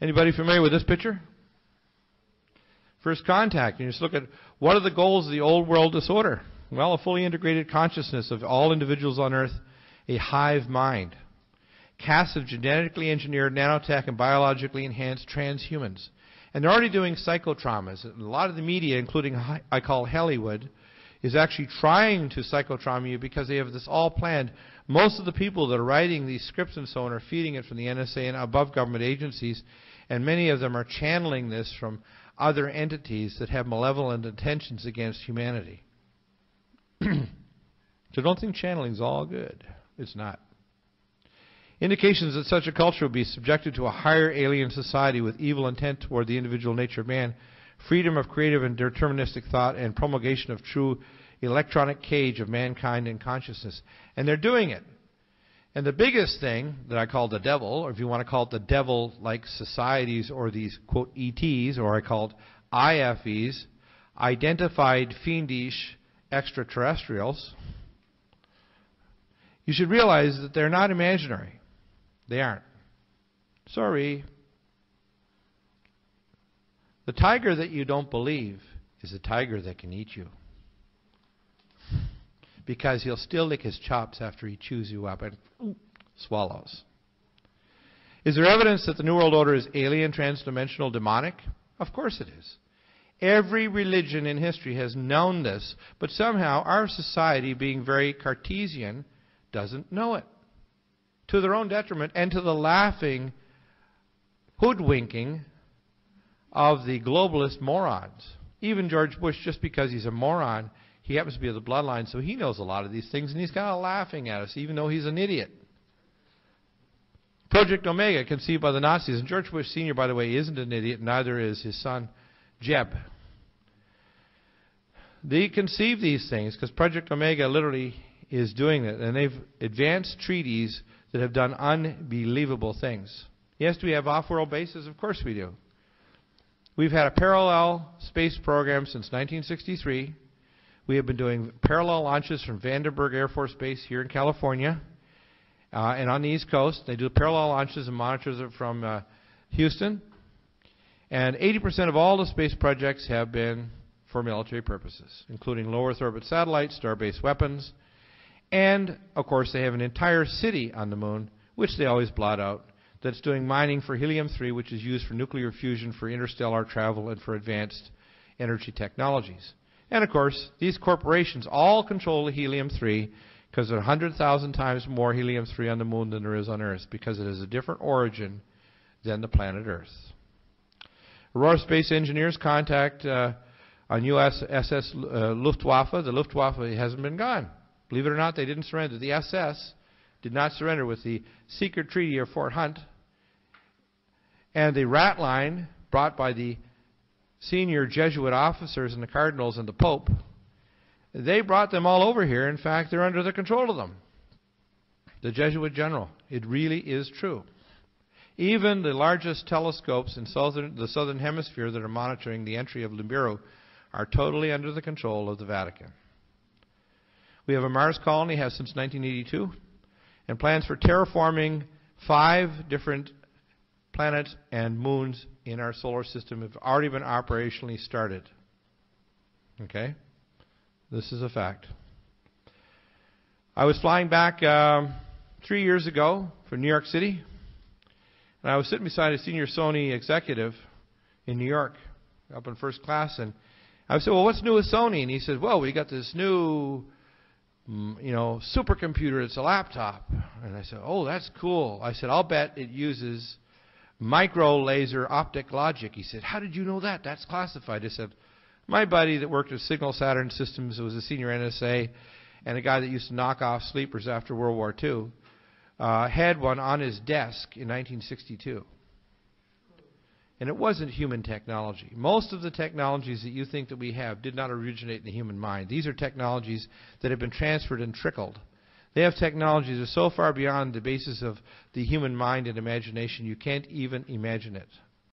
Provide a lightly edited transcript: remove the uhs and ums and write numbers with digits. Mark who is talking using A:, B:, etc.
A: Anybody familiar with this picture? First contact. And you just look at what are the goals of the old world disorder? Well, a fully integrated consciousness of all individuals on Earth, a hive mind, casts of genetically engineered nanotech and biologically enhanced transhumans. And they're already doing psychotraumas. A lot of the media, including I call Hollywood, is actually trying to psychotrauma you because they have this all planned. Most of the people that are writing these scripts and so on are feeding it from the NSA and above government agencies, and many of them are channeling this from other entities that have malevolent intentions against humanity. So don't think channeling is all good. It's not. Indications that such a culture will be subjected to a higher alien society with evil intent toward the individual nature of man, freedom of creative and deterministic thought, and promulgation of true electronic cage of mankind and consciousness. And they're doing it. And the biggest thing that I call the devil, or if you want to call it the devil-like societies or these, quote, ETs, or I call it IFEs, identified fiendish extraterrestrials, you should realize that they're not imaginary. They aren't. Sorry. The tiger that you don't believe is a tiger that can eat you. Because he'll still lick his chops after he chews you up and swallows. Is there evidence that the New World Order is alien, transdimensional, demonic? Of course it is. Every religion in history has known this, but somehow our society, being very Cartesian, doesn't know it. To their own detriment and to the laughing hoodwinking of the globalist morons. Even George Bush, just because he's a moron, he happens to be of the bloodline, so he knows a lot of these things, and he's kind of laughing at us, even though he's an idiot. Project Omega, conceived by the Nazis, and George Bush Sr., by the way, isn't an idiot, neither is his son, Jeb. They conceived these things because Project Omega literally is doing it, and they've advanced treaties that have done unbelievable things. Yes, do we have off-world bases? Of course we do. We've had a parallel space program since 1963. We have been doing parallel launches from Vandenberg Air Force Base here in California and on the East Coast. They do parallel launches and monitors it from Houston. And 80% of all the space projects have been for military purposes, including low Earth orbit satellites, star-based weapons, and, of course, they have an entire city on the moon, which they always blot out, that's doing mining for helium-3, which is used for nuclear fusion, for interstellar travel, and for advanced energy technologies. And, of course, these corporations all control the helium-3 because there are 100,000 times more helium-3 on the moon than there is on Earth, because it has a different origin than the planet Earth. Aurora Space Engineers contact on USS Luftwaffe. The Luftwaffe hasn't been gone. Believe it or not, they didn't surrender. The SS did not surrender with the secret treaty of Fort Hunt. And the rat line brought by the senior Jesuit officers and the cardinals and the Pope, they brought them all over here. In fact, they're under the control of them. The Jesuit general. It really is true. Even the largest telescopes in the southern hemisphere that are monitoring the entry of Nibiru are totally under the control of the Vatican. We have a Mars colony, has since 1982, and plans for terraforming 5 different planets and moons in our solar system have already been operationally started. Okay? This is a fact. I was flying back 3 years ago from New York City, and I was sitting beside a senior Sony executive in New York, up in first class, and I said, well, what's new with Sony? And he said, well, we got this new supercomputer. It's a laptop. And I said, oh, that's cool. I said, I'll bet it uses micro laser optic logic. He said, how did you know that? That's classified. I said, my buddy that worked at Signal Saturn Systems was a senior NSA, and a guy that used to knock off sleepers after World War II, had one on his desk in 1962. And it wasn't human technology. Most of the technologies that you think that we have did not originate in the human mind. These are technologies that have been transferred and trickled. They have technologies that are so far beyond the basis of the human mind and imagination, you can't even imagine it.